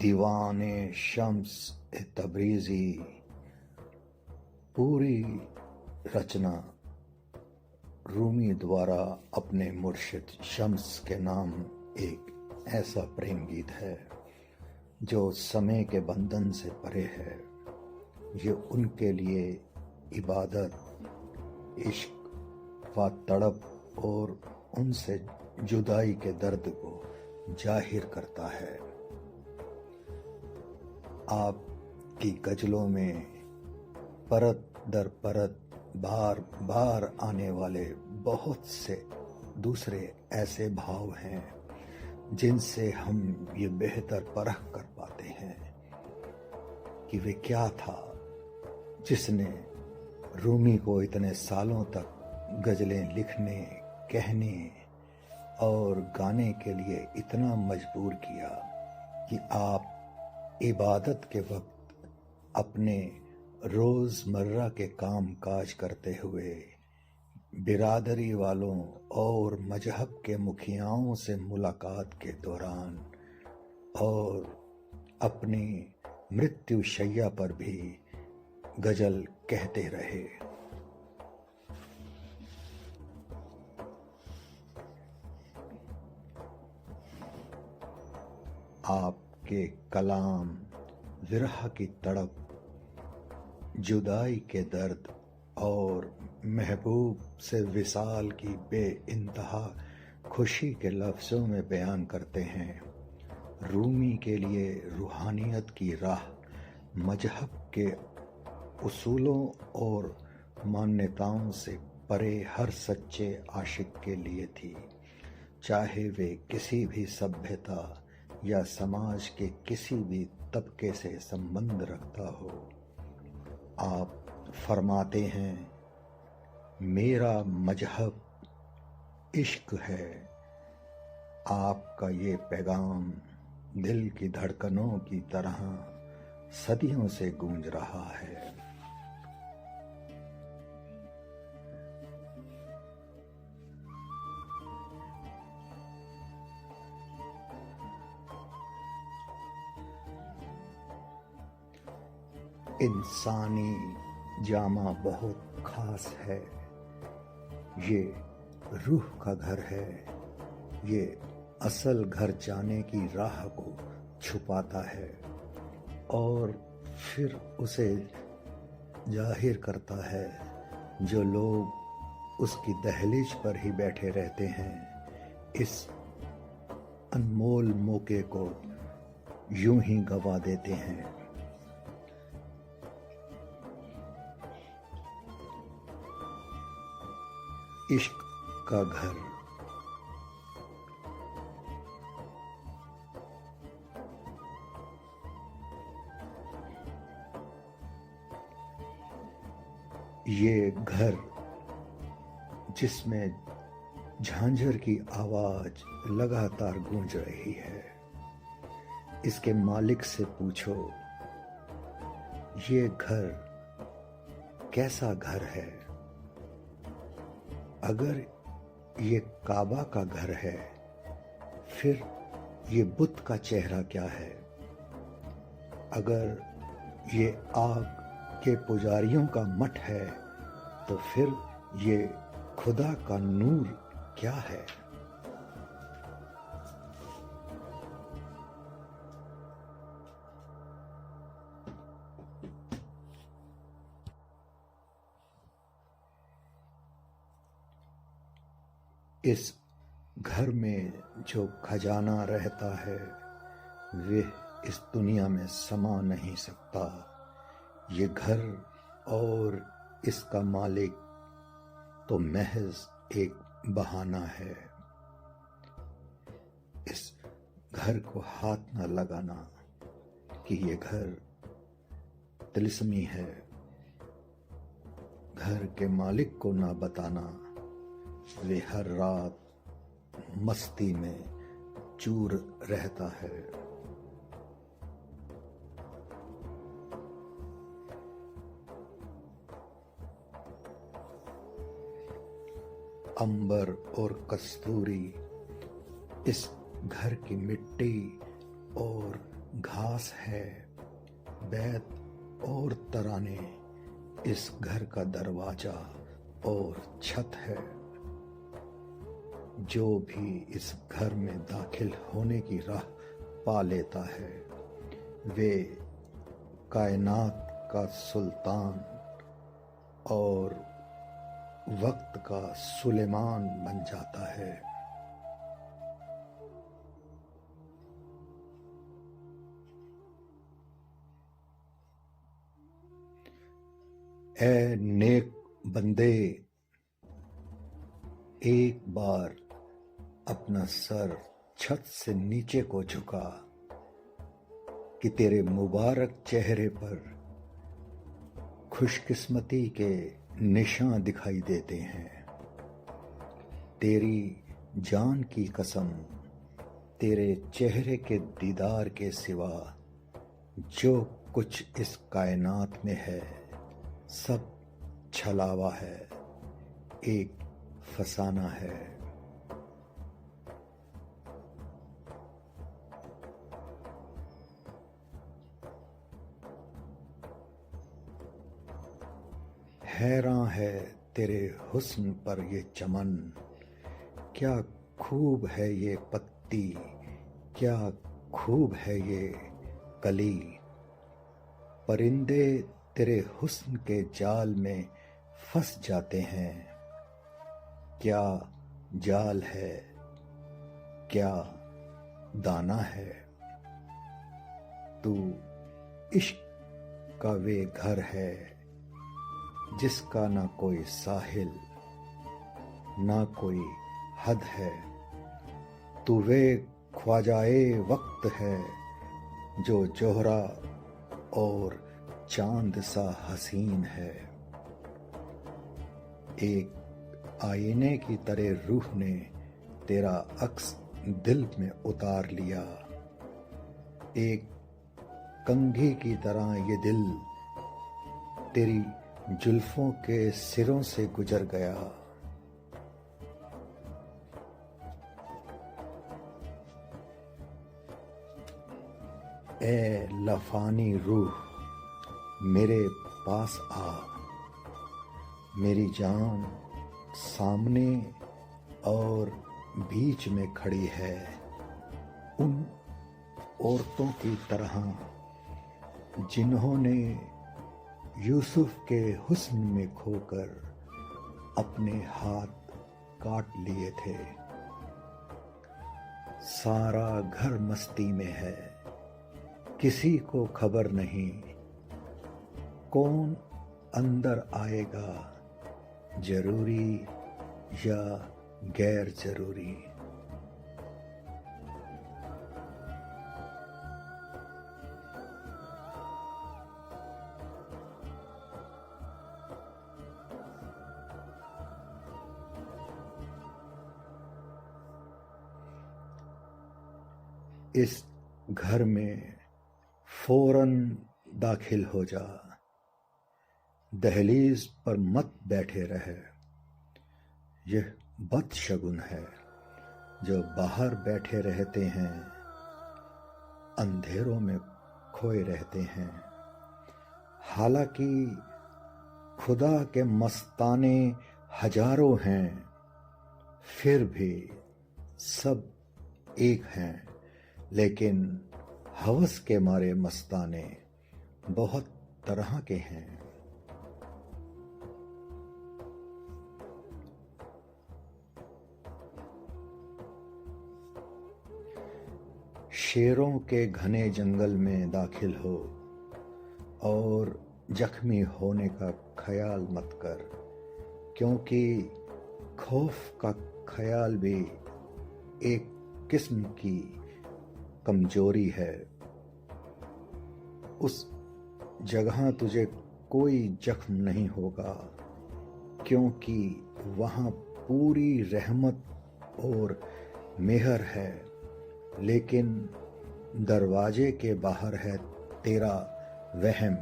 दीवाने शम्स ए तब्रीज़ी पूरी रचना रूमी द्वारा अपने मुर्शिद शम्स के नाम एक ऐसा प्रेम गीत है जो समय के बंधन से परे है। ये उनके लिए इबादत, इश्क व तड़प और उनसे जुदाई के दर्द को जाहिर करता है। आपकी गज़लों में परत दर परत बार बार आने वाले बहुत से दूसरे ऐसे भाव हैं जिनसे हम ये बेहतर परख कर पाते हैं कि वे क्या था जिसने रूमी को इतने सालों तक गज़लें लिखने, कहने और गाने के लिए इतना मजबूर किया कि आप इबादत के वक्त अपने रोज़मर्रा के काम काज करते हुए बिरादरी वालों और मजहब के मुखियाओं से मुलाकात के दौरान और अपनी मृत्यु शैया पर भी गज़ल कहते रहे। आपके कलाम विरह की तड़प, जुदाई के दर्द और महबूब से विसाल की बेइंतहा खुशी के लफ्ज़ों में बयान करते हैं। रूमी के लिए रूहानियत की राह मजहब के उसूलों और मान्यताओं से परे हर सच्चे आशिक के लिए थी, चाहे वे किसी भी सभ्यता या समाज के किसी भी तबके से संबंध रखता हो। आप फरमाते हैं, मेरा मजहब इश्क है। आपका ये पैगाम दिल की धड़कनों की तरह सदियों से गूंज रहा है। इंसानी जामा बहुत खास है, ये रूह का घर है। ये असल घर जाने की राह को छुपाता है और फिर उसे जाहिर करता है। जो लोग उसकी दहलीज पर ही बैठे रहते हैं, इस अनमोल मौके को यूं ही गवा देते हैं। इश्क का घर ये घर जिसमें झांझर की आवाज लगातार गूंज रही है, इसके मालिक से पूछो ये घर कैसा घर है। अगर ये काबा का घर है, फिर ये बुत का चेहरा क्या है। अगर ये आग के पुजारियों का मठ है, तो फिर ये खुदा का नूर क्या है। इस घर में जो खजाना रहता है, वह इस दुनिया में समा नहीं सकता। ये घर और इसका मालिक तो महज एक बहाना है। इस घर को हाथ न लगाना कि ये घर तिलिस्मी है। घर के मालिक को ना बताना, वे हर रात मस्ती में चूर रहता है। अंबर और कस्तूरी इस घर की मिट्टी और घास है, बैत और तराने इस घर का दरवाजा और छत है। जो भी इस घर में दाखिल होने की राह पा लेता है, वे कायनात का सुल्तान और वक्त का सुलेमान बन जाता है। ऐ नेक बंदे, एक बार अपना सर छत से नीचे को झुका कि तेरे मुबारक चेहरे पर खुशकिस्मती के निशान दिखाई देते हैं। तेरी जान की कसम, तेरे चेहरे के दीदार के सिवा जो कुछ इस कायनात में है सब छलावा है, एक फसाना है। हैरान है तेरे हुस्न पर ये चमन, क्या खूब है ये पत्ती, क्या खूब है ये कली। परिंदे तेरे हुस्न के जाल में फंस जाते हैं। क्या जाल है, क्या दाना है। तू इश्क का वे घर है जिसका ना कोई साहिल ना कोई हद है। तू वे ख्वाजाए वक्त है जो जोहरा और चांद सा हसीन है। एक आईने की तरह रूह ने तेरा अक्स दिल में उतार लिया। एक कंघी की तरह ये दिल तेरी जुल्फों के सिरों से गुजर गया। ए लफानी रूह, मेरे पास आ। मेरी जान सामने और बीच में खड़ी है, उन औरतों की तरह जिन्होंने यूसुफ के हुस्न में खोकर अपने हाथ काट लिए थे। सारा घर मस्ती में है, किसी को खबर नहीं कौन अंदर आएगा, जरूरी या गैर जरूरी। इस घर में फौरन दाखिल हो जा, दहलीज पर मत बैठे रहे। यह बदशगुन है जो बाहर बैठे रहते हैं, अंधेरों में खोए रहते हैं। हालांकि खुदा के मस्ताने हजारों हैं, फिर भी सब एक हैं। लेकिन हवस के मारे मस्ताने बहुत तरह के हैं। शेरों के घने जंगल में दाखिल हो और जख्मी होने का ख्याल मत कर, क्योंकि खौफ का ख्याल भी एक किस्म की कमजोरी है। उस जगह तुझे कोई जख्म नहीं होगा, क्योंकि वहां पूरी रहमत और मेहर है। लेकिन दरवाजे के बाहर है तेरा वहम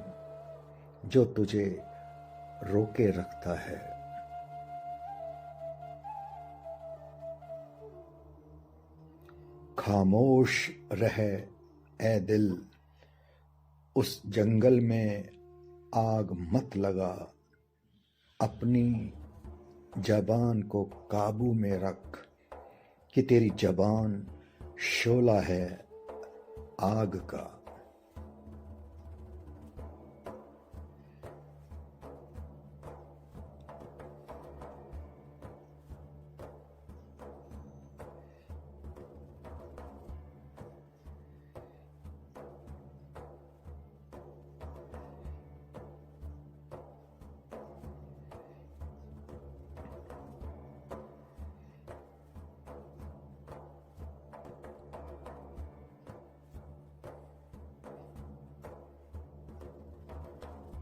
जो तुझे रोके रखता है। खामोश रहे ए दिल, उस जंगल में आग मत लगा, अपनी जबान को काबू में रख कि तेरी जबान शोला है आग का।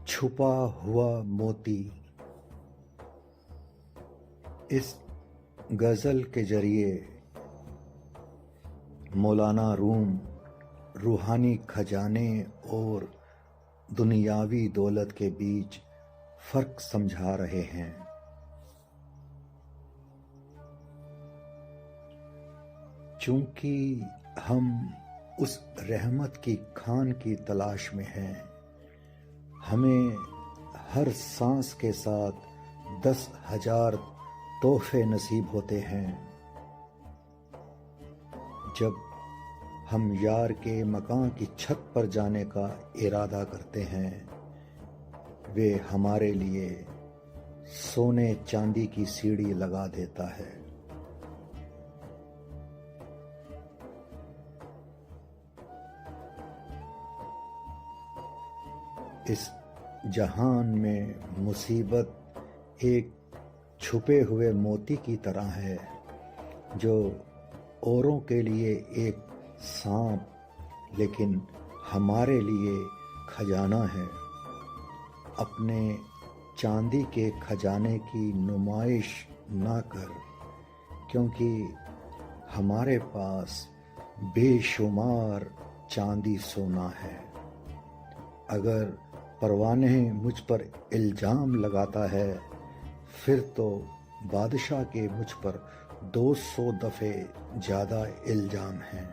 छुपा हुआ मोती। इस गजल के जरिए मौलाना रूम रूहानी खजाने और दुनियावी दौलत के बीच फर्क समझा रहे हैं। चूंकि हम उस रहमत की खान की तलाश में हैं, हमें हर सांस के साथ 10,000 तोहफे नसीब होते हैं। जब हम यार के मकान की छत पर जाने का इरादा करते हैं, वे हमारे लिए सोने चांदी की सीढ़ी लगा देता है। इस जहान में मुसीबत एक छुपे हुए मोती की तरह है, जो औरों के लिए एक सांप लेकिन हमारे लिए खजाना है। अपने चांदी के खजाने की नुमाइश ना कर, क्योंकि हमारे पास बेशुमार चांदी सोना है। अगर परवाने मुझ पर इल्ज़ाम लगाता है, फिर तो बादशाह के मुझ पर 200 दफ़े ज़्यादा इल्ज़ाम हैं।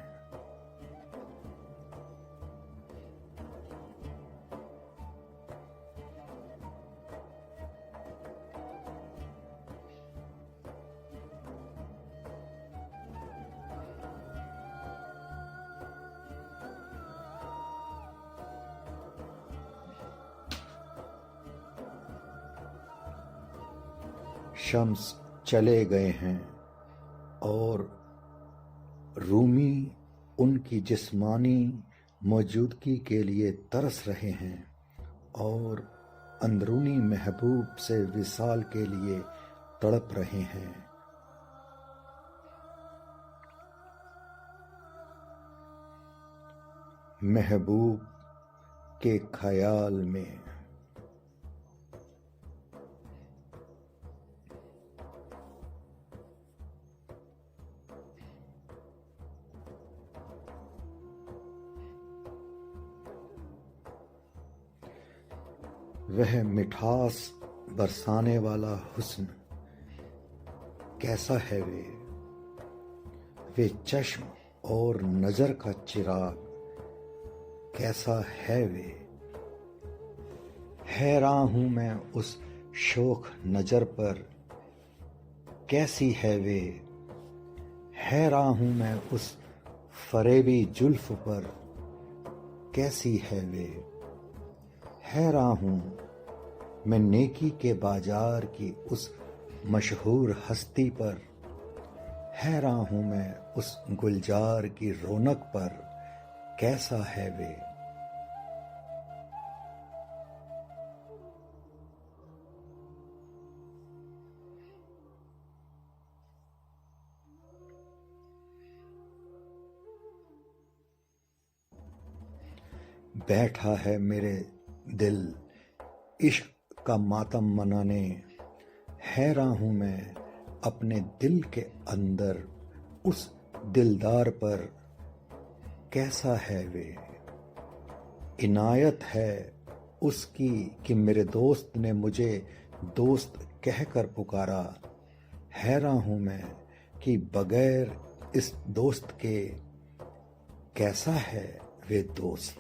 शम्स चले गए हैं और रूमी उनकी जिस्मानी मौजूदगी के लिए तरस रहे हैं और अंदरूनी महबूब से विसाल के लिए तड़प रहे हैं। महबूब के ख्याल में। वह मिठास बरसाने वाला हुस्न कैसा है वे चश्म और नजर का चिराग कैसा है वे। हैरान हूं मैं उस शोख नजर पर कैसी है वे। हैरान हूं मैं उस फरेबी जुल्फ पर कैसी है वे। हैरान हूं मैं नेकी के बाजार की उस मशहूर हस्ती पर। हैरान हूं मैं उस गुलजार की रौनक पर कैसा है वे। बैठा है मेरे दिल इश्क का मातम मनाने। हैरान हूं मैं अपने दिल के अंदर उस दिलदार पर कैसा है वे। इनायत है उसकी कि मेरे दोस्त ने मुझे दोस्त कहकर पुकारा। हैरान हूं मैं कि बगैर इस दोस्त के कैसा है वे दोस्त।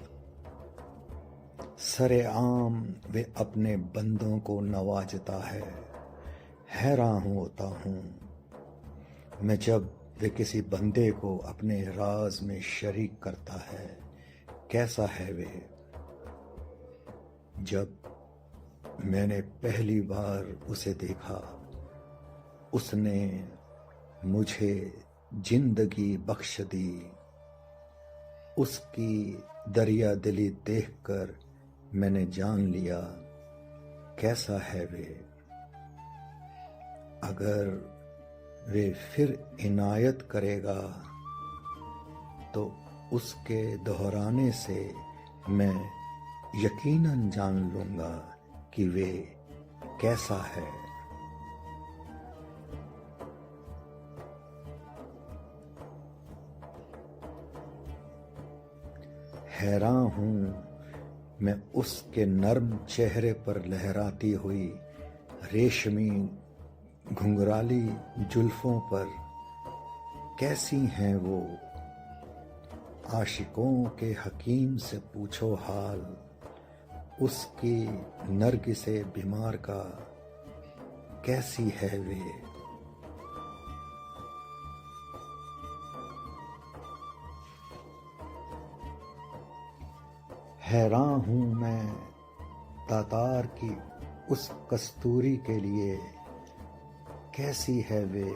सरेआम वे अपने बंदों को नवाजता है। हैरान होता हूँ मैं जब वे किसी बंदे को अपने राज में शरीक करता है। कैसा है वे। जब मैंने पहली बार उसे देखा, उसने मुझे जिंदगी बख्श दी। उसकी दरिया दिली देखकर मैंने जान लिया कैसा है वे। अगर वे फिर इनायत करेगा तो उसके दोहराने से मैं यकीनन जान लूंगा कि वे कैसा है। हैरान हूँ मैं उसके नर्म चेहरे पर लहराती हुई रेशमी घुंघराली जुल्फों पर। कैसी हैं वो। आशिकों के हकीम से पूछो हाल उसकी नरगिसे बीमार का। कैसी है वे। हैरान हूँ मैं तातार की उस कस्तूरी के लिए। कैसी है वे।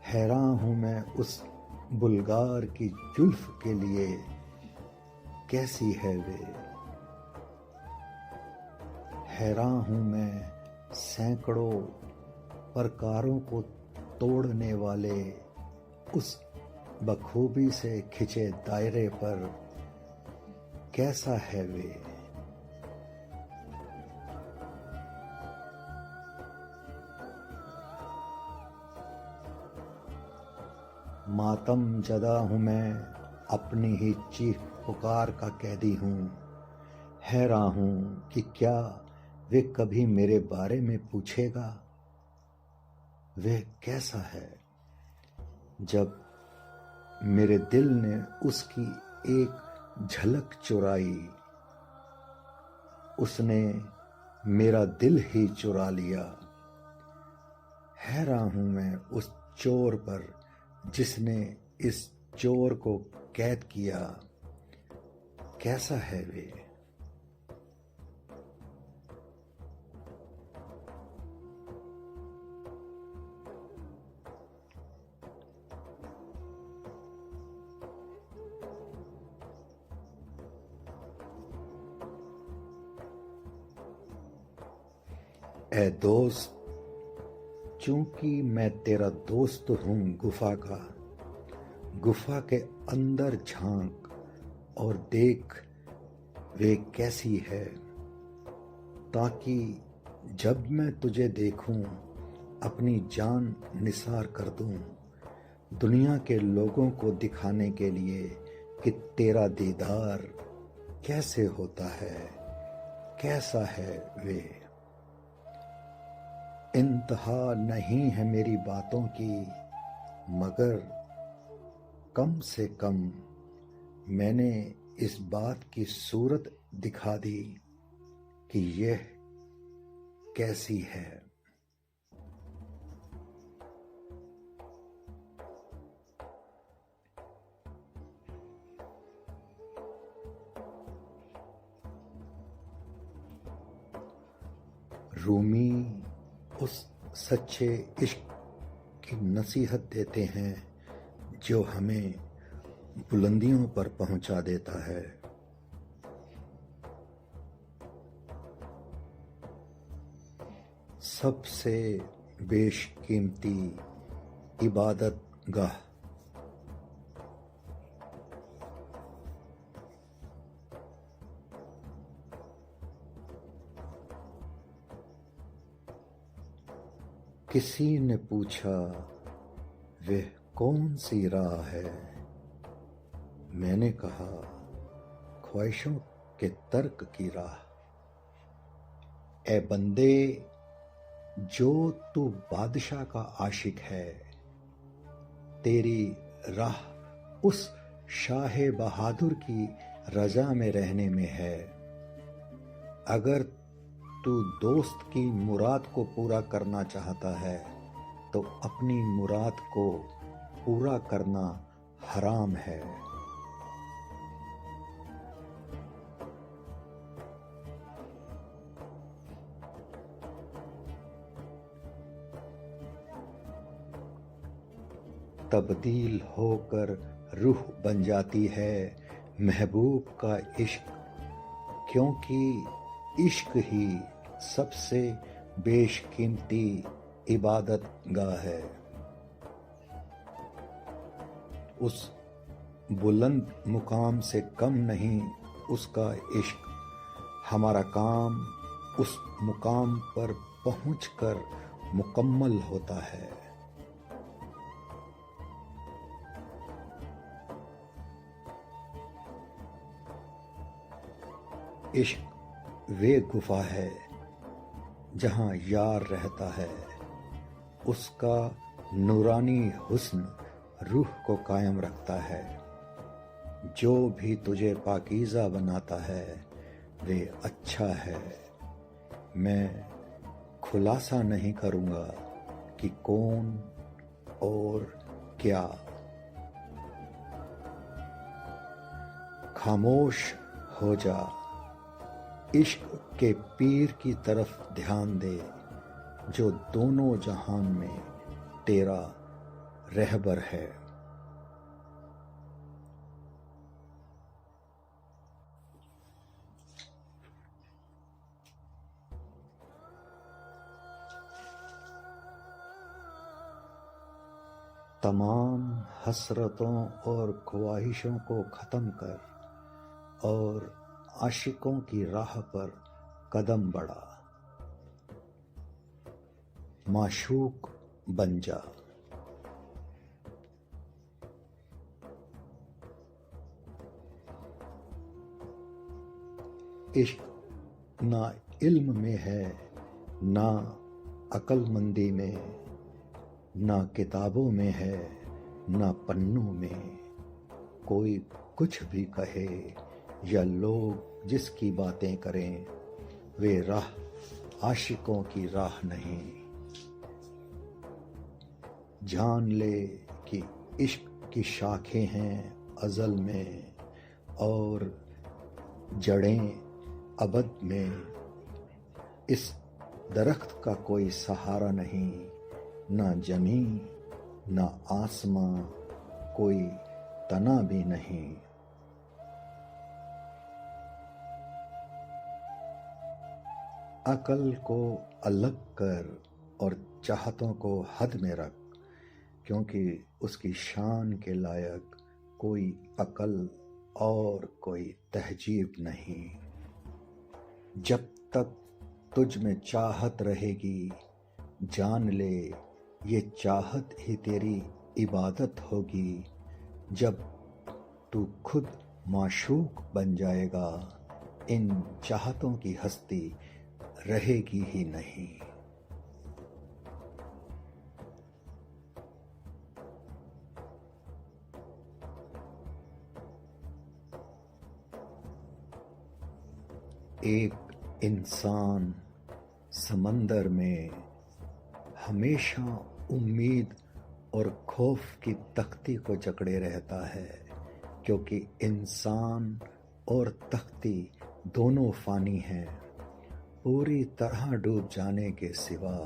हैरान हूँ मैं उस बुल्गार की जुल्फ के लिए। कैसी है वे। हैरान हूँ मैं सैकड़ों प्रकारों को तोड़ने वाले उस बखूबी से खिंचे दायरे पर। कैसा है वे। मातम जदा हूँ मैं अपनी ही चीख पुकार का कैदी हूँ। हैरान हूँ कि क्या वे कभी मेरे बारे में पूछेगा। वे कैसा है। जब मेरे दिल ने उसकी एक झलक चुराई, उसने मेरा दिल ही चुरा लिया। हैरान हूँ मैं उस चोर पर जिसने इस चोर को कैद किया। कैसा है वे। ऐ दोस्त, चूंकि मैं तेरा दोस्त हूँ गुफा का, गुफा के अंदर झांक और देख वे कैसी है, ताकि जब मैं तुझे देखूं अपनी जान निसार कर दूं, दुनिया के लोगों को दिखाने के लिए कि तेरा दीदार कैसे होता है। कैसा है वे। इंतहा नहीं है मेरी बातों की, मगर कम से कम मैंने इस बात की सूरत दिखा दी कि यह कैसी है। रूमी उस सच्चे इश्क की नसीहत देते हैं जो हमें बुलंदियों पर पहुंचा देता है। सबसे बेशकीमती इबादत गाह। किसी ने पूछा वह कौन सी राह है। मैंने कहा ख्वाहिशों के तर्क की राह। ए बंदे, जो तू बादशाह का आशिक है, तेरी राह उस शाह बहादुर की रजा में रहने में है। अगर तू दोस्त की मुराद को पूरा करना चाहता है तो अपनी मुराद को पूरा करना हराम है। तब्दील होकर रूह बन जाती है महबूब का इश्क, क्योंकि इश्क ही सबसे बेशकीमती इबादत गाह है। उस बुलंद मुकाम से कम नहीं उसका इश्क। हमारा काम उस मुकाम पर पहुंचकर मुकम्मल होता है। इश्क वे गुफा है जहां यार रहता है। उसका नूरानी हुस्न रूह को कायम रखता है। जो भी तुझे पाकीज़ा बनाता है वे अच्छा है। मैं खुलासा नहीं करूँगा कि कौन और क्या। खामोश हो जा, इश्क के पीर की तरफ ध्यान दे, जो दोनों जहान में तेरा रहबर है। तमाम हसरतों और ख्वाहिशों को ख़त्म कर और आशिकों की राह पर कदम बढ़ा। माशूक बन जा। इश्क ना इल्म में है, ना अक्लमंदी में, ना किताबों में है, ना पन्नों में। कोई कुछ भी कहे या लोग जिसकी बातें करें, वे राह आशिकों की राह नहीं। जान ले कि इश्क की शाखें हैं अज़ल में और जड़ें अबद में। इस दरख्त का कोई सहारा नहीं, ना जमीन ना आसमां, कोई तना भी नहीं। अकल को अलग कर और चाहतों को हद में रख, क्योंकि उसकी शान के लायक कोई अकल और कोई तहजीब नहीं। जब तक तुझ में चाहत रहेगी, जान ले ये चाहत ही तेरी इबादत होगी। जब तू खुद माशूक बन जाएगा, इन चाहतों की हस्ती रहेगी ही नहीं। एक इंसान समंदर में हमेशा उम्मीद और खौफ की तख्ती को जकड़े रहता है, क्योंकि इंसान और तख्ती दोनों फानी हैं। पूरी तरह डूब जाने के सिवा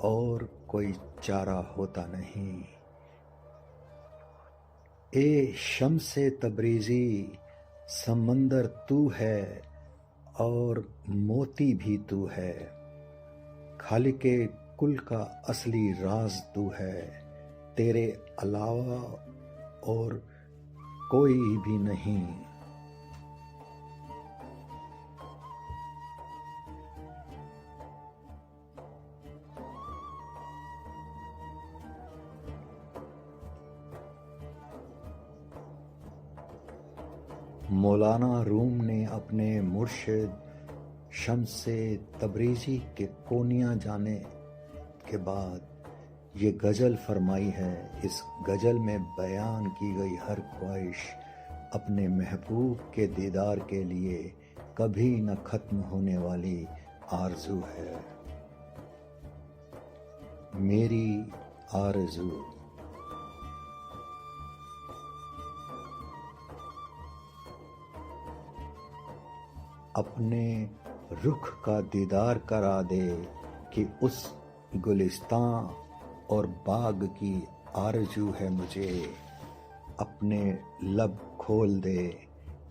और कोई चारा होता नहीं। ए शम्से तब्रीज़ी, समंदर तू है और मोती भी तू है। खालिके कुल का असली राज तू है। तेरे अलावा और कोई भी नहीं। मौलाना रूम ने अपने मुर्शिद शम्से तब्रीज़ी के कोनिया जाने के बाद ये गज़ल फरमाई है। इस गज़ल में बयान की गई हर ख्वाहिश अपने महबूब के दीदार के लिए कभी न खत्म होने वाली आरज़ू है। मेरी आरज़ू। अपने रुख का दीदार करा दे कि उस गुलिस्तां और बाग की आरज़ू है मुझे। अपने लब खोल दे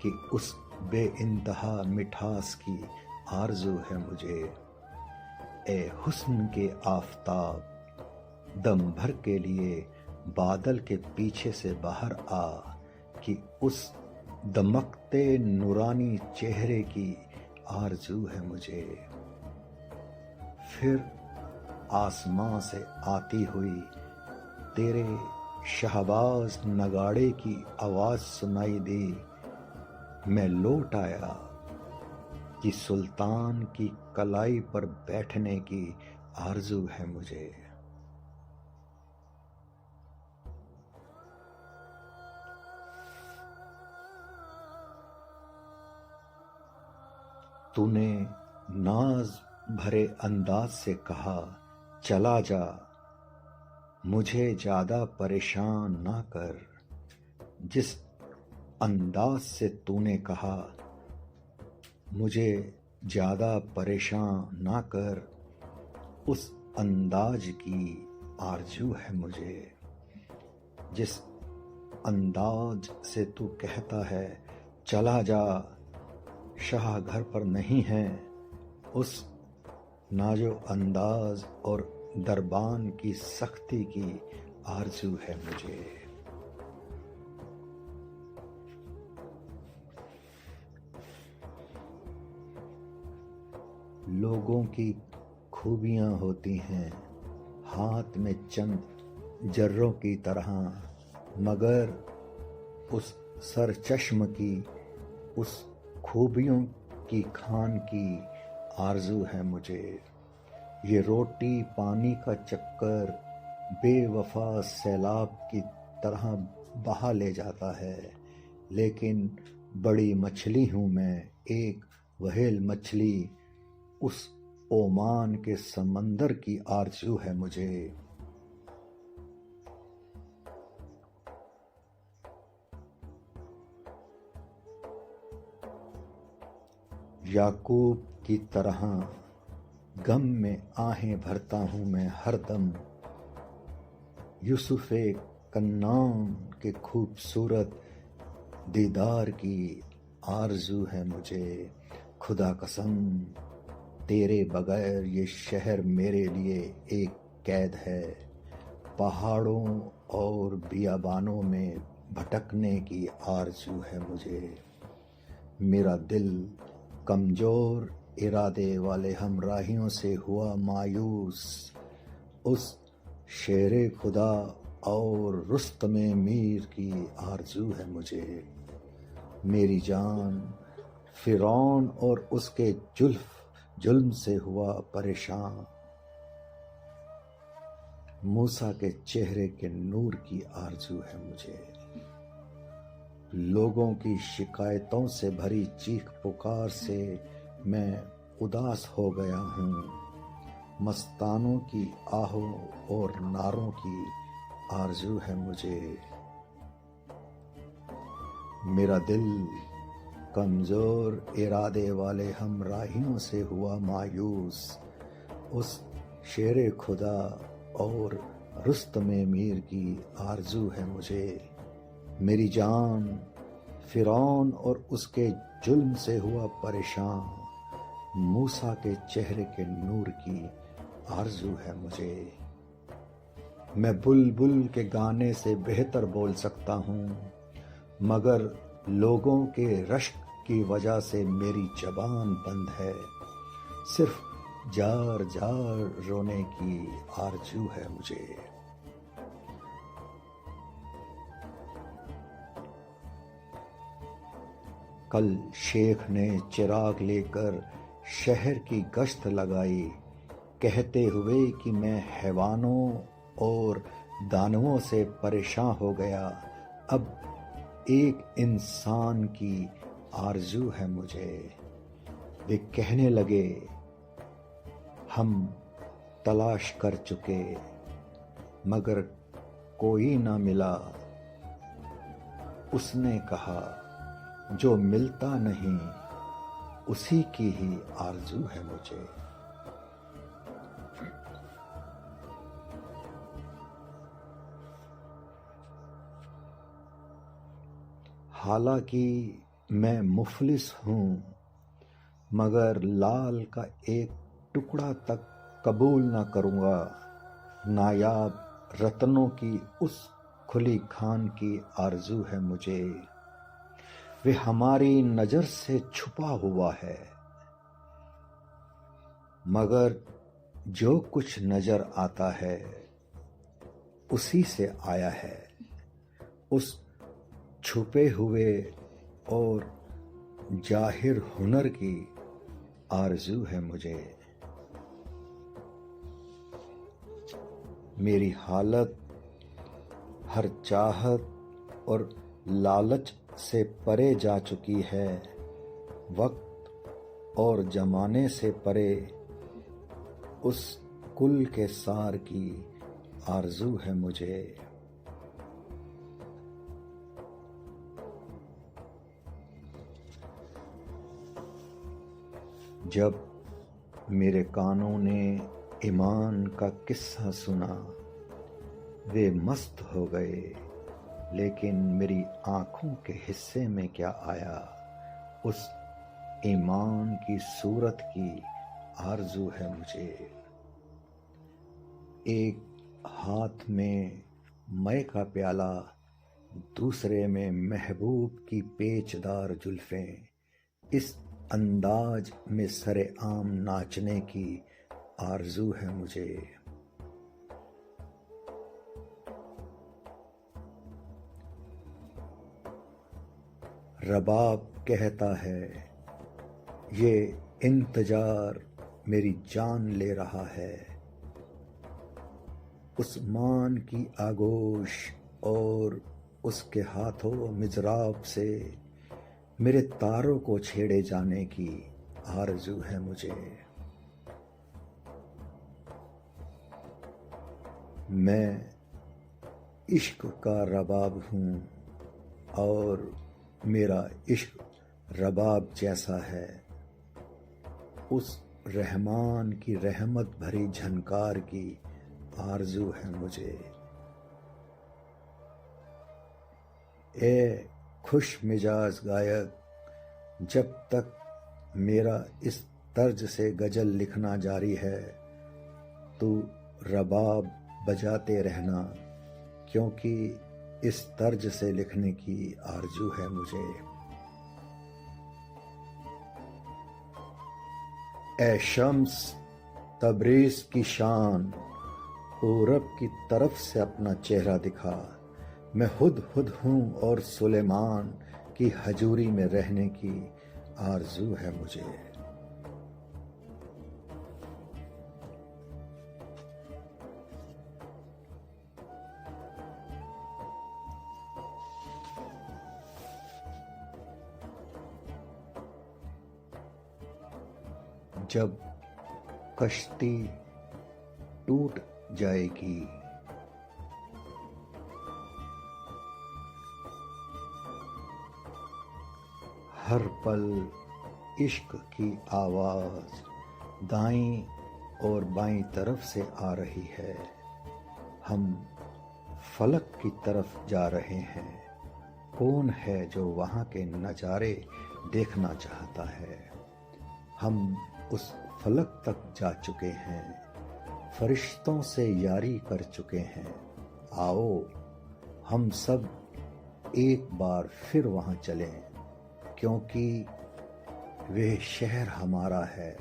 कि उस बेइंतहा मिठास की आरज़ू है मुझे। ए हुस्न के आफताब दम भर के लिए बादल के पीछे से बाहर आ कि उस दमकते नूरानी चेहरे की आरज़ू है मुझे। फिर आसमां से आती हुई तेरे शहबाज नगाड़े की आवाज़ सुनाई दी। मैं लौट आया कि सुल्तान की कलाई पर बैठने की आरज़ू है मुझे। तूने नाज भरे अंदाज से कहा चला जा, मुझे ज़्यादा परेशान ना कर। जिस अंदाज से तूने कहा मुझे ज़्यादा परेशान ना कर, उस अंदाज की आरज़ू है मुझे। जिस अंदाज से तू कहता है चला जा, शाह घर पर नहीं है, उस नाजो अंदाज और दरबान की सख्ती की आरज़ू है मुझे। लोगों की खूबियाँ होती हैं हाथ में चंद जर्रों की तरह, मगर उस सरचश्म की उस खूबियों की खान की आरज़ू है मुझे। ये रोटी पानी का चक्कर बेवफा सैलाब की तरह बहा ले जाता है, लेकिन बड़ी मछली हूँ मैं, एक व्हेल मछली। उस ओमान के समंदर की आरज़ू है मुझे। याकूब की तरह गम में आहें भरता हूँ मैं हरदम। यूसुफ़े कन्नान के खूबसूरत दीदार की आरज़ू है मुझे। खुदा कसम तेरे बगैर ये शहर मेरे लिए एक कैद है। पहाड़ों और बियाबानों में भटकने की आरज़ू है मुझे। मेरा दिल कमज़ोर इरादे वाले हमराहियों से हुआ मायूस। उस शेरे खुदा और रुस्तमे मीर की आरज़ू है मुझे। मेरी जान फ़िरौन और उसके जुल्म से हुआ परेशान। मूसा के चेहरे के नूर की आरज़ू है मुझे। लोगों की शिकायतों से भरी चीख पुकार से मैं उदास हो गया हूँ। मस्तानों की आहों और नारों की आरज़ू है मुझे। मेरा दिल कमज़ोर इरादे वाले हमराहियों से हुआ मायूस। उस शेरे खुदा और रुस्तमे मीर की आरज़ू है मुझे। मेरी जान फ़िरौन और उसके जुल्म से हुआ परेशान। मूसा के चेहरे के नूर की आरज़ू है मुझे। मैं बुलबुल के गाने से बेहतर बोल सकता हूँ, मगर लोगों के रश्क की वजह से मेरी ज़बान बंद है। सिर्फ जार जार रोने की आरज़ू है मुझे। कल शेख ने चिराग लेकर शहर की गश्त लगाई, कहते हुए कि मैं हैवानों और दानवों से परेशान हो गया। अब एक इंसान की आरजू है मुझे। वे कहने लगे, हम तलाश कर चुके मगर कोई ना मिला। उसने कहा, जो मिलता नहीं उसी की ही आरजू है मुझे। हालांकि मैं मुफलिस हूँ मगर लाल का एक टुकड़ा तक कबूल न करूँगा। नायाब रत्नों की उस खुली खान की आरजू है मुझे। वे हमारी नजर से छुपा हुआ है मगर जो कुछ नजर आता है उसी से आया है। उस छुपे हुए और जाहिर हुनर की आरजू है मुझे। मेरी हालत हर चाहत और लालच से परे जा चुकी है। वक्त और जमाने से परे उस कुल के सार की आरजू है मुझे। जब मेरे कानों ने ईमान का किस्सा सुना वे मस्त हो गए, लेकिन मेरी आंखों के हिस्से में क्या आया। उस ईमान की सूरत की आरजू है मुझे। एक हाथ में मय का प्याला, दूसरे में महबूब की पेचदार जुल्फें। इस अंदाज में सरेआम नाचने की आरजू है मुझे। रबाब कहता है, ये इंतजार मेरी जान ले रहा है। उस्मान की आगोश और उसके हाथों मिजराब से मेरे तारों को छेड़े जाने की आरजू है मुझे। मैं इश्क का रबाब हूँ और मेरा इश्क रबाब जैसा है। उस रहमान की रहमत भरी झनकार की आरजू है मुझे। ए खुश मिजाज गायक, जब तक मेरा इस तर्ज से गजल लिखना जारी है तू रबाब बजाते रहना, क्योंकि इस तर्ज से लिखने की आरजू है मुझे। ए शम्स तबरीज की शान, पूरब की तरफ से अपना चेहरा दिखा। मैं हुद हूँ और सुलेमान की हजूरी में रहने की आरजू है मुझे। जब कश्ती टूट जाएगी हर पल इश्क की आवाज दाईं और बाईं तरफ से आ रही है। हम फलक की तरफ जा रहे हैं। कौन है जो वहाँ के नज़ारे देखना चाहता है। हम उस फलक तक जा चुके हैं, फरिश्तों से यारी कर चुके हैं। आओ हम सब एक बार फिर वहाँ चलें, क्योंकि वह शहर हमारा है।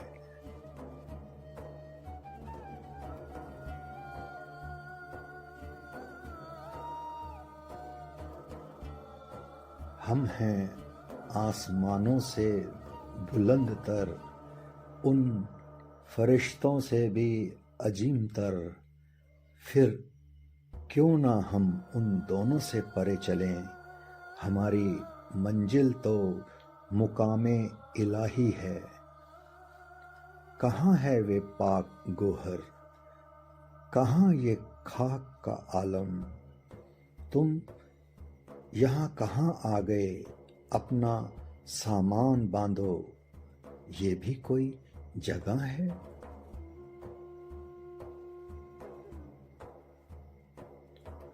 हम हैं आसमानों से बुलंद तर, उन फरिश्तों से भी अजीम तर। फिर क्यों ना हम उन दोनों से परे चलें, हमारी मंजिल तो मुकामे इलाही है। कहाँ है वे पाक गोहर, कहाँ ये खाक का आलम, तुम यहाँ कहाँ आ गए, अपना सामान बांधो, ये भी कोई जगह है।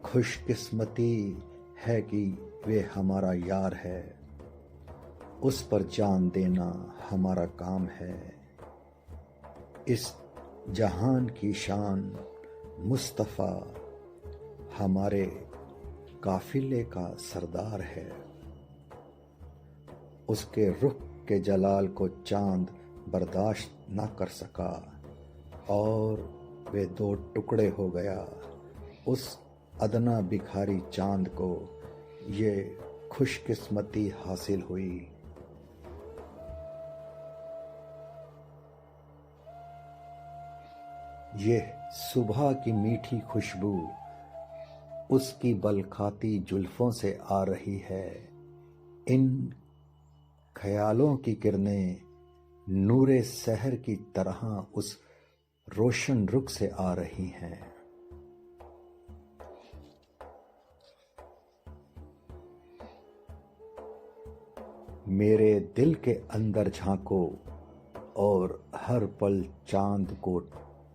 खुशकिस्मती है कि वे हमारा यार है, उस पर जान देना हमारा काम है। इस जहान की शान मुस्तफ़ा हमारे काफिले का सरदार है। उसके रुख के जलाल को चांद बर्दाश्त न कर सका और वे दो टुकड़े हो गया। उस अदना भिखारी चांद को ये खुशकिस्मती हासिल हुई। ये सुबह की मीठी खुशबू उसकी बलखाती जुल्फों से आ रही है। इन ख्यालों की किरणें नूरे सहर की तरह उस रोशन रुख से आ रही हैं। मेरे दिल के अंदर झांको और हर पल चांद को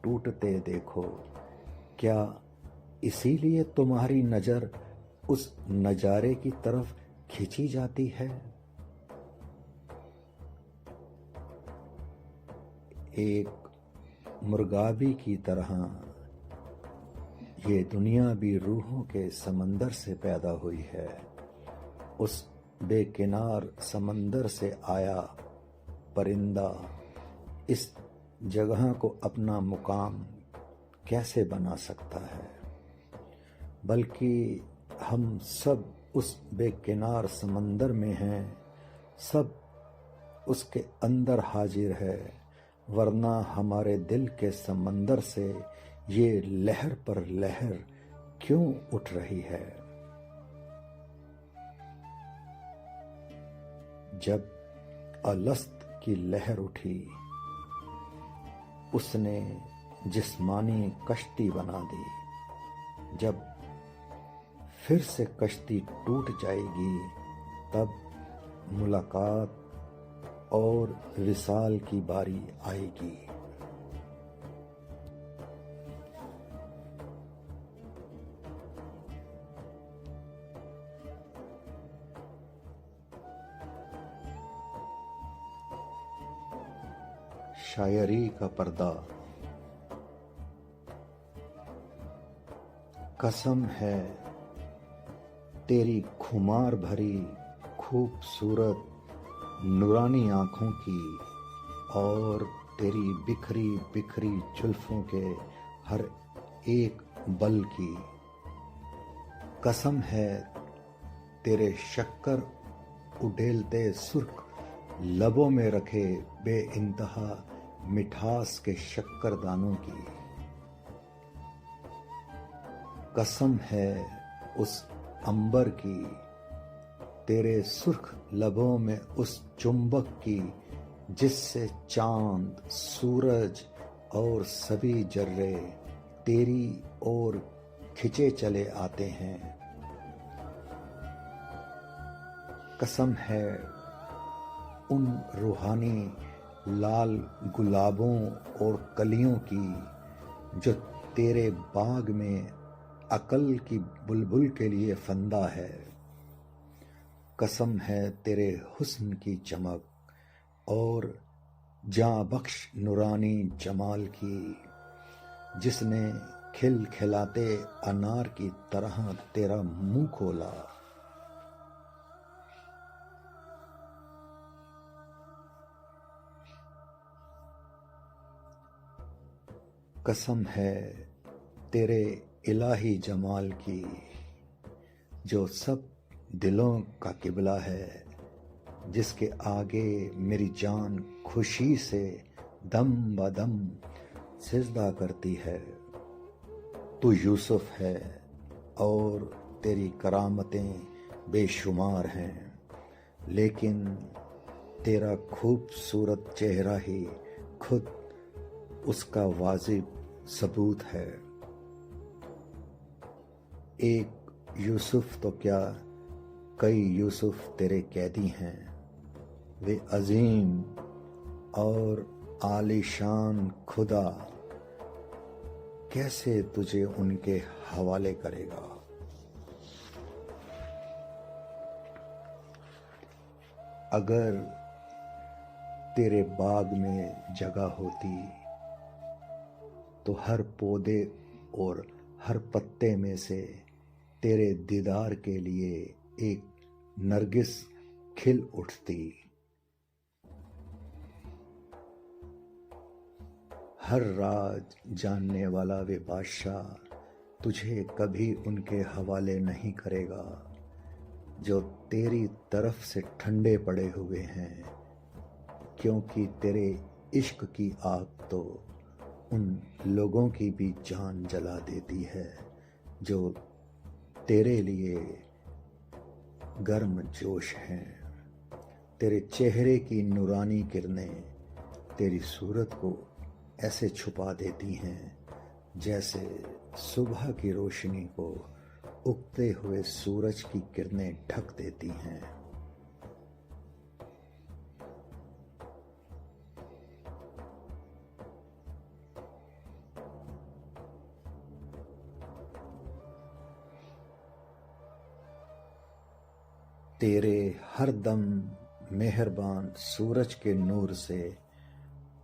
टूटते देखो। क्या इसीलिए तुम्हारी नजर उस नजारे की तरफ खींची जाती है? एक मुर्गाबी की तरह ये दुनिया भी रूहों के समंदर से पैदा हुई है। उस बेकिनार समंदर से आया परिंदा इस जगह को अपना मुकाम कैसे बना सकता है? बल्कि हम सब उस बेकिनार समंदर में हैं, सब उसके अंदर हाजिर है, वरना हमारे दिल के समंदर से ये लहर पर लहर क्यों उठ रही है? जब अलस्त की लहर उठी, उसने जिस्मानी कश्ती बना दी। जब फिर से कश्ती टूट जाएगी, तब मुलाकात और विसाल की बारी आएगी। शायरी का पर्दा। कसम है तेरी खुमार भरी खूबसूरत नूरानी आँखों की और तेरी बिखरी बिखरी जुल्फों के हर एक बल की। कसम है तेरे शक्कर उडेलते सुर्ख लबों में रखे बेइंतहा मिठास के शक्करदानों की। कसम है उस अंबर की, तेरे सुर्ख लबों में उस चुंबक की जिससे चांद, सूरज और सभी जर्रे तेरी ओर खिंचे चले आते हैं। कसम है उन रूहानी लाल गुलाबों और कलियों की जो तेरे बाग में अकल की बुलबुल के लिए फंदा है। कसम है तेरे हुस्न की चमक और जां बख्श नूरानी जमाल की, जिसने खिलखिलाते अनार की तरह तेरा मुंह खोला। कसम है तेरे इलाही जमाल की, जो सब दिलों का किबला है, जिसके आगे मेरी जान खुशी से दम बदम सिजदा करती है। तू यूसुफ है और तेरी करामतें बेशुमार हैं, लेकिन तेरा खूबसूरत चेहरा ही खुद उसका वाजिब सबूत है। एक यूसुफ तो क्या, कई यूसुफ तेरे कैदी हैं। वे अजीम और आलीशान खुदा कैसे तुझे उनके हवाले करेगा। अगर तेरे बाग में जगह होती तो हर पौधे और हर पत्ते में से तेरे दीदार के लिए एक नरगिस खिल उठती। हर राज जानने वाला वे बादशाह तुझे कभी उनके हवाले नहीं करेगा जो तेरी तरफ से ठंडे पड़े हुए हैं, क्योंकि तेरे इश्क की आग तो उन लोगों की भी जान जला देती है जो तेरे लिए गर्म जोश हैं। तेरे चेहरे की नूरानी किरणें तेरी सूरत को ऐसे छुपा देती हैं जैसे सुबह की रोशनी को उगते हुए सूरज की किरणें ढक देती हैं। तेरे हर दम मेहरबान सूरज के नूर से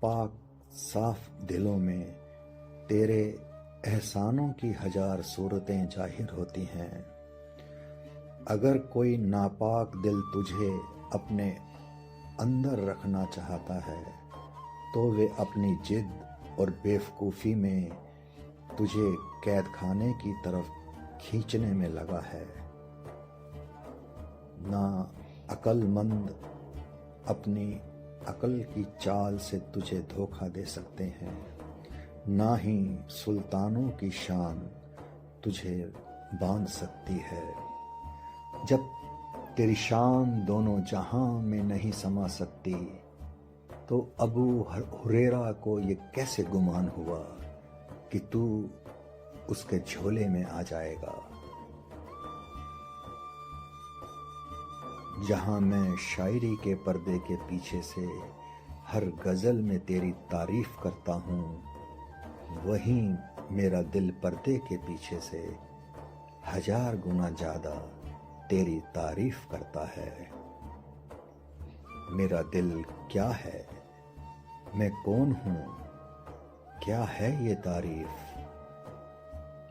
पाक साफ दिलों में तेरे एहसानों की हजार सूरतें जाहिर होती हैं। अगर कोई नापाक दिल तुझे अपने अंदर रखना चाहता है तो वे अपनी जिद और बेवकूफ़ी में तुझे कैद खाने की तरफ खींचने में लगा है। ना अक्लमंद अपनी अकल की चाल से तुझे धोखा दे सकते हैं, ना ही सुल्तानों की शान तुझे बांध सकती है। जब तेरी शान दोनों जहां में नहीं समा सकती तो अबू हुरैरा को ये कैसे गुमान हुआ कि तू उसके झोले में आ जाएगा। जहां मैं शायरी के पर्दे के पीछे से हर गज़ल में तेरी तारीफ करता हूँ, वहीं मेरा दिल पर्दे के पीछे से 1000 गुना ज़्यादा तेरी तारीफ करता है। मेरा दिल क्या है, मैं कौन हूँ, क्या है ये तारीफ।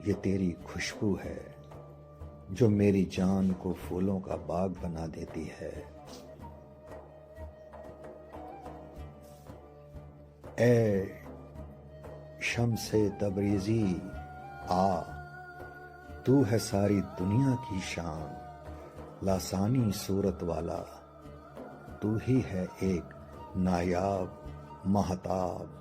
ये तेरी खुशबू है जो मेरी जान को फूलों का बाग बना देती है। ए शम्से तबरीज़ी आ, तू है सारी दुनिया की शान। लासानी सूरत वाला तू ही है एक नायाब महताब।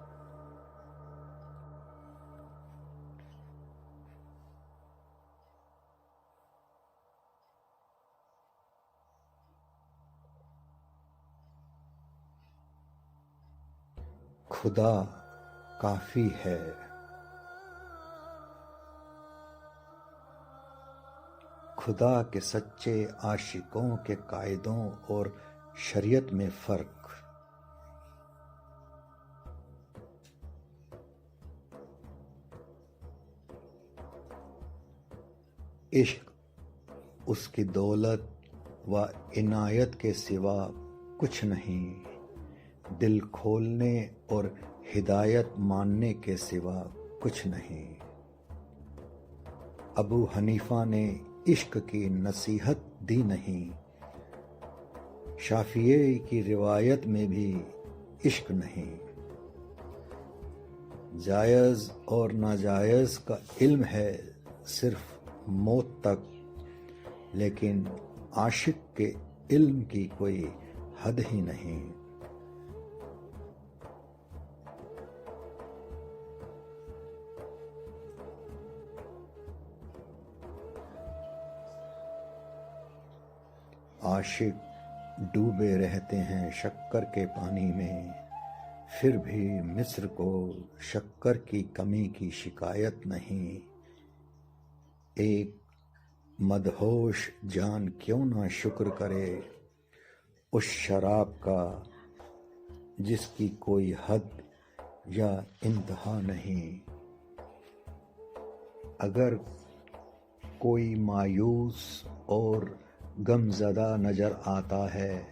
खुदा काफी है। खुदा के सच्चे आशिकों के कायदों और शरीयत में फर्क। इश्क उसकी दौलत व इनायत के सिवा कुछ नहीं, दिल खोलने और हिदायत मानने के सिवा कुछ नहीं। अबू हनीफा ने इश्क की नसीहत दी नहीं, शाफिई की रिवायत में भी इश्क नहीं। जायज़ और नाजायज़ का इल्म है सिर्फ मौत तक, लेकिन आशिक के इल्म की कोई हद ही नहीं। आशिक डूबे रहते हैं शक्कर के पानी में, फिर भी मिस्र को शक्कर की कमी की शिकायत नहीं। एक मदहोश जान क्यों ना शुक्र करे उस शराब का जिसकी कोई हद या इंतहा नहीं। अगर कोई मायूस और गमज़दा नजर आता है,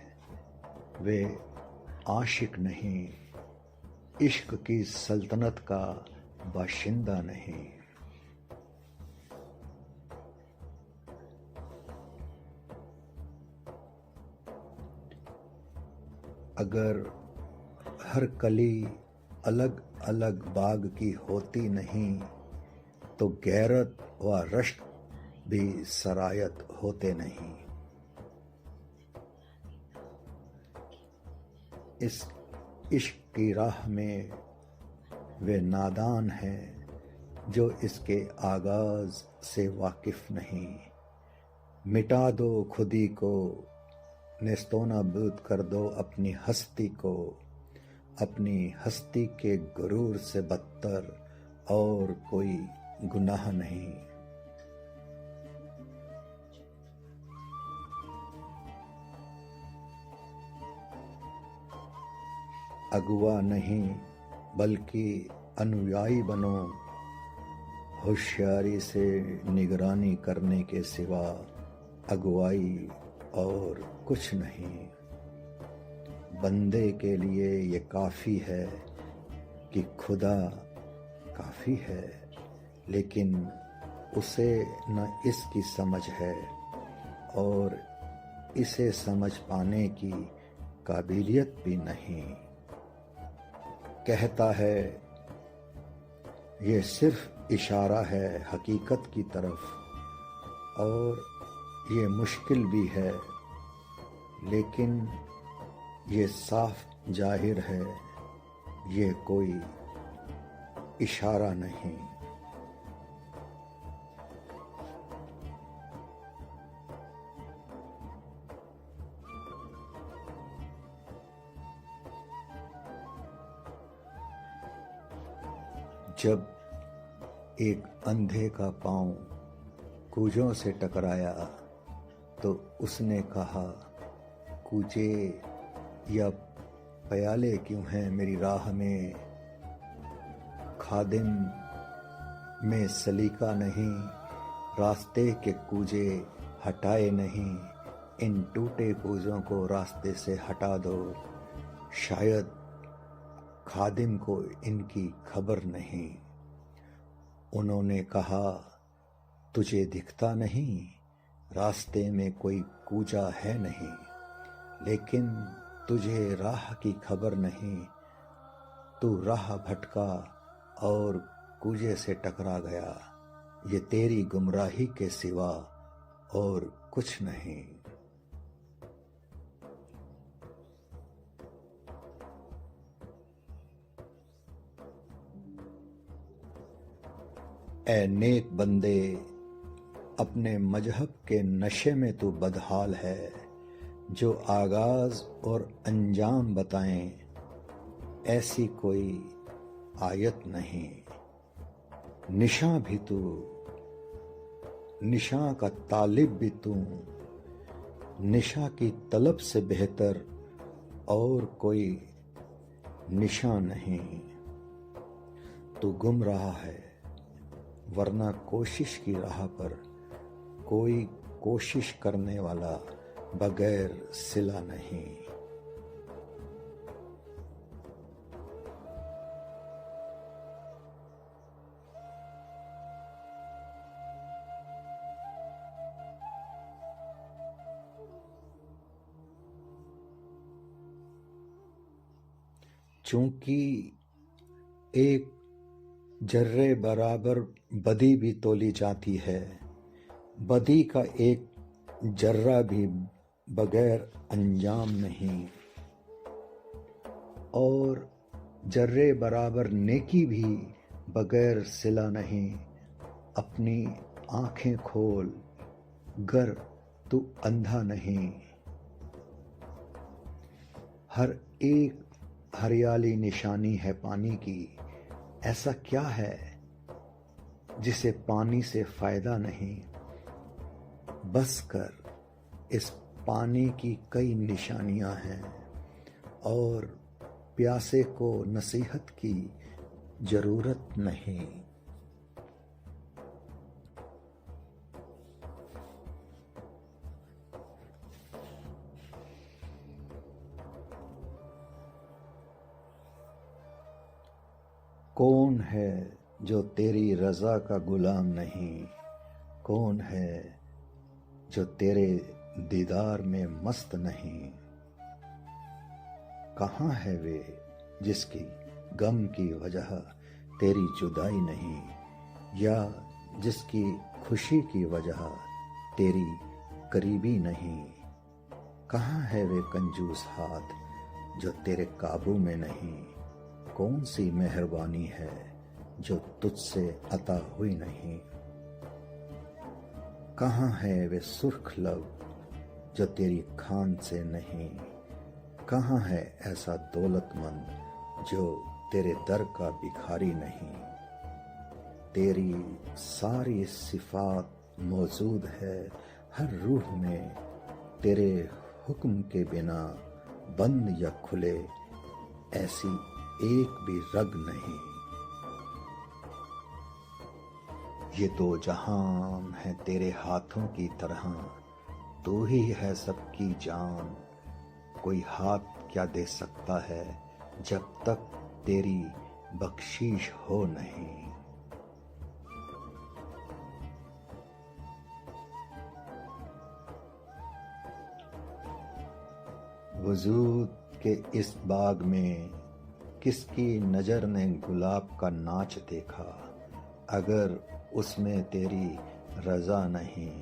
वे आशिक नहीं, इश्क की सल्तनत का बाशिंदा नहीं। अगर हर कली अलग अलग बाग की होती नहीं, तो गैरत व रश्क भी सरायत होते नहीं। इस इश्क की राह में वे नादान हैं जो इसके आगाज से वाकिफ नहीं। मिटा दो खुदी को, नेस्तोनाबूद कर दो अपनी हस्ती को, अपनी हस्ती के गुरूर से बदतर और कोई गुनाह नहीं। अगुवा नहीं बल्कि अनुयायी बनो, होशियारी से निगरानी करने के सिवा अगुवाई और कुछ नहीं। बंदे के लिए ये काफ़ी है कि खुदा काफ़ी है, लेकिन उसे न इसकी समझ है और इसे समझ पाने की काबिलियत भी नहीं। कहता है ये सिर्फ इशारा है हकीकत की तरफ, और ये मुश्किल भी है, लेकिन ये साफ जाहिर है ये कोई इशारा नहीं। जब एक अंधे का पांव कूजों से टकराया तो उसने कहा, कूजे या प्याले क्यों हैं मेरी राह में। खादिम में सलीका नहीं, रास्ते के कूजे हटाए नहीं। इन टूटे कूजों को रास्ते से हटा दो, शायद खादिम को इनकी खबर नहीं। उन्होंने कहा, तुझे दिखता नहीं, रास्ते में कोई कूजा है नहीं, लेकिन तुझे राह की खबर नहीं। तू राह भटका और कूजे से टकरा गया, ये तेरी गुमराही के सिवा और कुछ नहीं। ए नेक बंदे, अपने मजहब के नशे में तू बदहाल है। जो आगाज और अंजाम बताएं, ऐसी कोई आयत नहीं। निशा भी तू, निशा का तालिब भी तू, निशा की तलब से बेहतर और कोई निशा नहीं। तू गुम रहा है, वरना कोशिश की राह पर कोई कोशिश करने वाला बगैर सिला नहीं। चूंकि एक जर्रे बराबर बदी भी तोली जाती है, बदी का एक जर्रा भी बगैर अंजाम नहीं, और जर्रे बराबर नेकी भी बगैर सिला नहीं। अपनी आंखें खोल गर तू अंधा नहीं। हर एक हरियाली निशानी है पानी की। ऐसा क्या है जिसे पानी से फायदा नहीं? बस कर, इस पानी की कई निशानियां हैं और प्यासे को नसीहत की जरूरत नहीं। कौन है जो तेरी रज़ा का गुलाम नहीं? कौन है जो तेरे दीदार में मस्त नहीं? कहाँ है वे जिसकी गम की वजह तेरी जुदाई नहीं, या जिसकी खुशी की वजह तेरी करीबी नहीं? कहाँ है वे कंजूस हाथ जो तेरे काबू में नहीं? कौन सी मेहरबानी है जो तुझसे अता हुई नहीं? कहाँ है वे सुर्ख लब जो तेरी खान से नहीं? कहाँ है ऐसा दौलतमंद जो तेरे दर का भिखारी नहीं? तेरी सारी सिफात मौजूद है हर रूह में, तेरे हुक्म के बिना बंद या खुले ऐसी एक भी रग नहीं। ये दो जहान है तेरे हाथों की तरह, तू ही है सबकी जान। कोई हाथ क्या दे सकता है जब तक तेरी बख्शीश हो नहीं? वजूद के इस बाग में किसकी नजर ने गुलाब का नाच देखा? अगर उसमें तेरी रजा नहीं,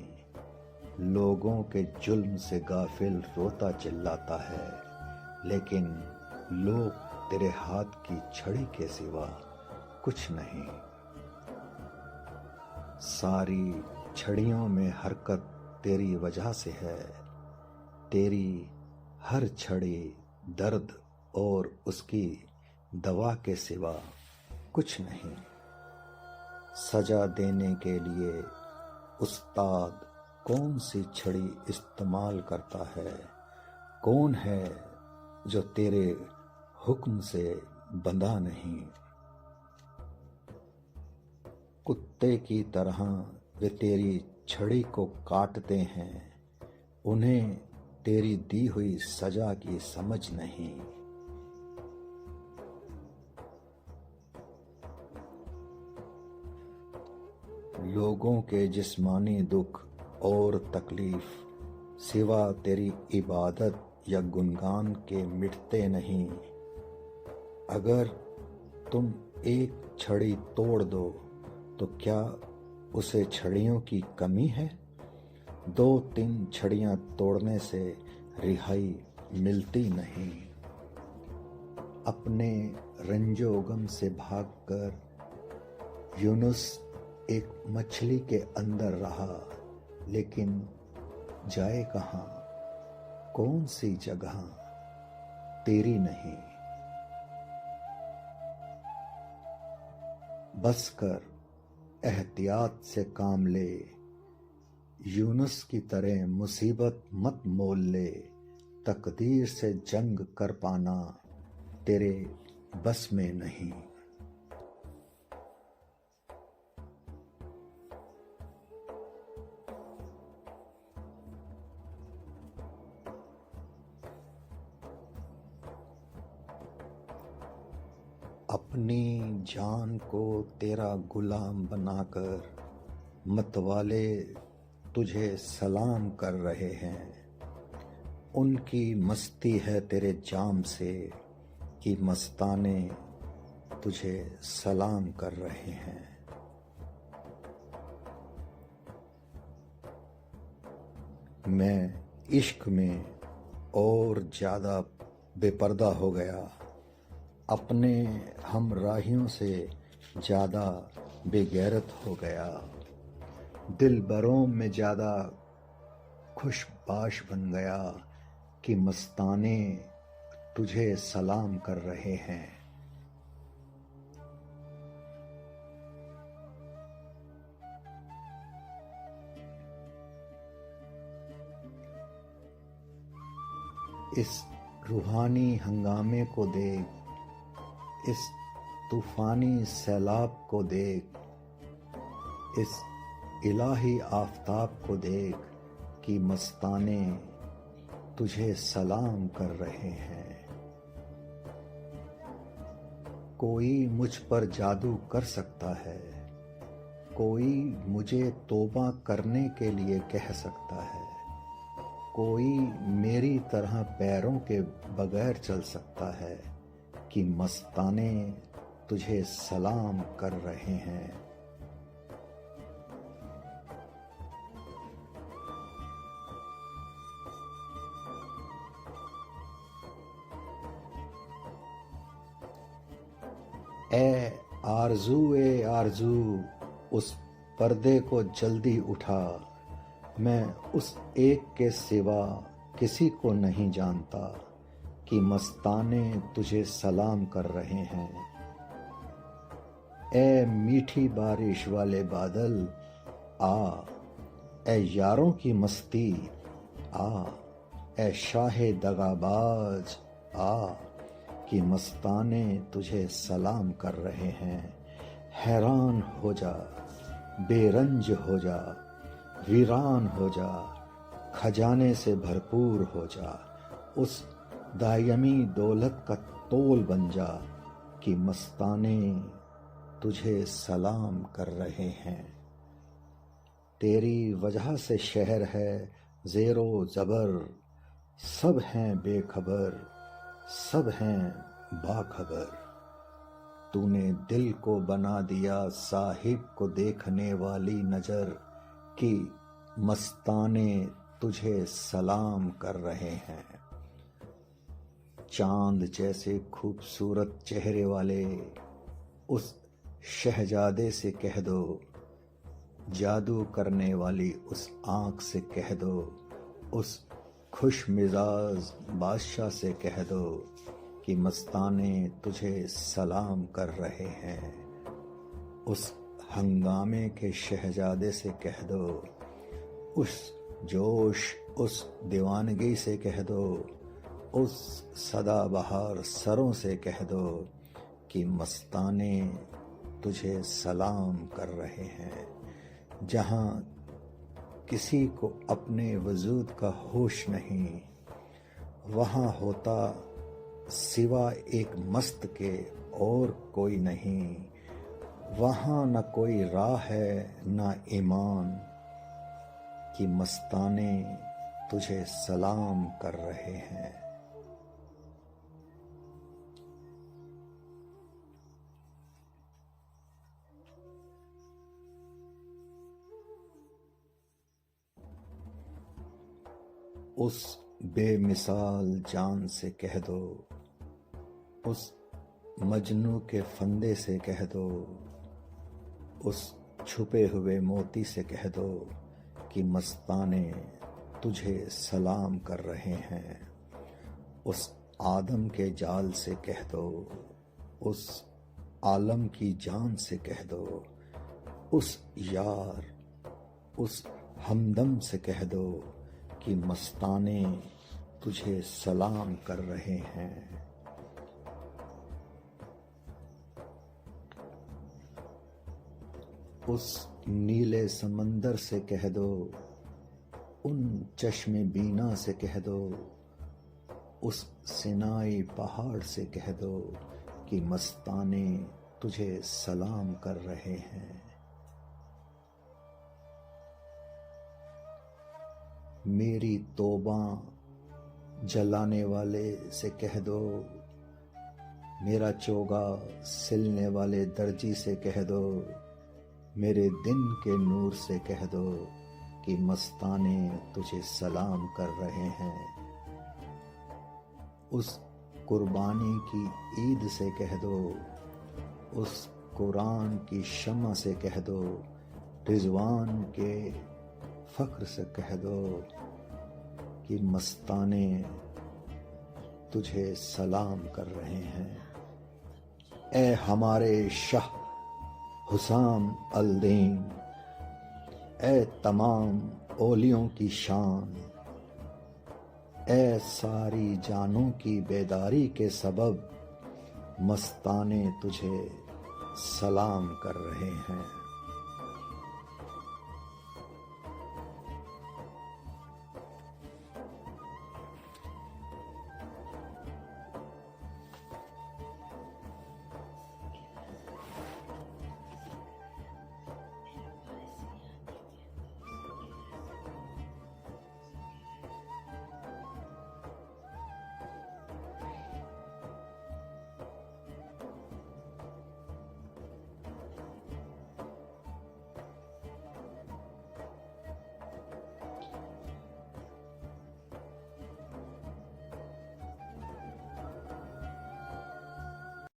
लोगों के जुल्म से गाफिल रोता चिल्लाता है, लेकिन लोग तेरे हाथ की छड़ी के सिवा कुछ नहीं। सारी छड़ियों में हरकत तेरी वजह से है, तेरी हर छड़ी दर्द और उसकी दवा के सिवा कुछ नहीं। सजा देने के लिए उस्ताद कौन सी छड़ी इस्तेमाल करता है? कौन है जो तेरे हुक्म से बंधा नहीं? कुत्ते की तरह वे तेरी छड़ी को काटते हैं, उन्हें तेरी दी हुई सजा की समझ नहीं। लोगों के जिस्मानी दुख और तकलीफ सिवा तेरी इबादत या गुणगान के मिटते नहीं। अगर तुम एक छड़ी तोड़ दो तो क्या उसे छड़ियों की कमी है? 2-3 छड़ियां तोड़ने से रिहाई मिलती नहीं। अपने रंजो गम से भागकर यूनुस एक मछली के अंदर रहा, लेकिन जाए कहाँ? कौन सी जगह तेरी नहीं? बस कर, एहतियात से काम ले, यूनुस की तरह मुसीबत मत मोल ले। तकदीर से जंग कर पाना तेरे बस में नहीं। अपनी जान को तेरा गुलाम बनाकर मतवाले तुझे सलाम कर रहे हैं। उनकी मस्ती है तेरे जाम से कि मस्ताने तुझे सलाम कर रहे हैं। मैं इश्क में और ज्यादा बेपर्दा हो गया, अपने हमराहियों से ज्यादा बेगैरत हो गया। दिलबरों में ज्यादा खुशबाश बन गया कि मस्ताने तुझे सलाम कर रहे हैं। इस रूहानी हंगामे को देख, इस तूफानी सैलाब को देख, इस इलाही आफताब को देख कि मस्ताने तुझे सलाम कर रहे हैं। कोई मुझ पर जादू कर सकता है, कोई मुझे तौबा करने के लिए कह सकता है, कोई मेरी तरह पैरों के बगैर चल सकता है कि मस्ताने तुझे सलाम कर रहे हैं। ए आरज़ू उस पर्दे को जल्दी उठा, मैं उस एक के सिवा किसी को नहीं जानता कि मस्ताने तुझे सलाम कर रहे हैं। ए मीठी बारिश वाले बादल आ, ए यारों की मस्ती आ, ए शाहे दगाबाज आ कि मस्ताने तुझे सलाम कर रहे हैं। हैरान हो जा, बेरंज हो जा, वीरान हो जा, खजाने से भरपूर हो जा, उस दायमी दौलत का तोल बन जा कि मस्ताने तुझे सलाम कर रहे हैं। तेरी वजह से शहर है ज़ेरो ज़बर, सब हैं बेखबर, सब हैं बाखबर। तूने दिल को बना दिया साहिब को देखने वाली नजर कि मस्ताने तुझे सलाम कर रहे हैं। चांद जैसे खूबसूरत चेहरे वाले उस शहजादे से कह दो, जादू करने वाली उस आँख से कह दो, उस खुश मिजाज बादशाह से कह दो कि मस्ताने तुझे सलाम कर रहे हैं। उस हंगामे के शहजादे से कह दो, उस जोश उस दीवानगी से कह दो, उस सदाबहार सरों से कह दो कि मस्ताने तुझे सलाम कर रहे हैं। जहाँ किसी को अपने वजूद का होश नहीं, वहाँ होता सिवा एक मस्त के और कोई नहीं। वहाँ न कोई राह है न ईमान कि मस्ताने तुझे सलाम कर रहे हैं। उस बेमिसाल जान से कह दो, उस मजनू के फंदे से कह दो, उस छुपे हुए मोती से कह दो कि मस्ताने तुझे सलाम कर रहे हैं। उस आदम के जाल से कह दो, उस आलम की जान से कह दो, उस यार उस हमदम से कह दो कि मस्ताने तुझे सलाम कर रहे हैं। उस नीले समंदर से कह दो, उन चश्मे बीना से कह दो, उस सिनाई पहाड़ से कह दो कि मस्ताने तुझे सलाम कर रहे हैं। मेरी तौबा जलाने वाले से कह दो, मेरा चोगा सिलने वाले दर्जी से कह दो, मेरे दिन के नूर से कह दो कि मस्ताने तुझे सलाम कर रहे हैं। उस कुर्बानी की ईद से कह दो, उस कुरान की शम्मा से कह दो, रिजवान के फ़ख्र से कह दो कि मस्ताने तुझे सलाम कर रहे हैं। ए हमारे शाह हुसाम अल-दीन, ए तमाम ओलियों की शान, ए सारी जानों की बेदारी के सबब मस्ताने तुझे सलाम कर रहे हैं।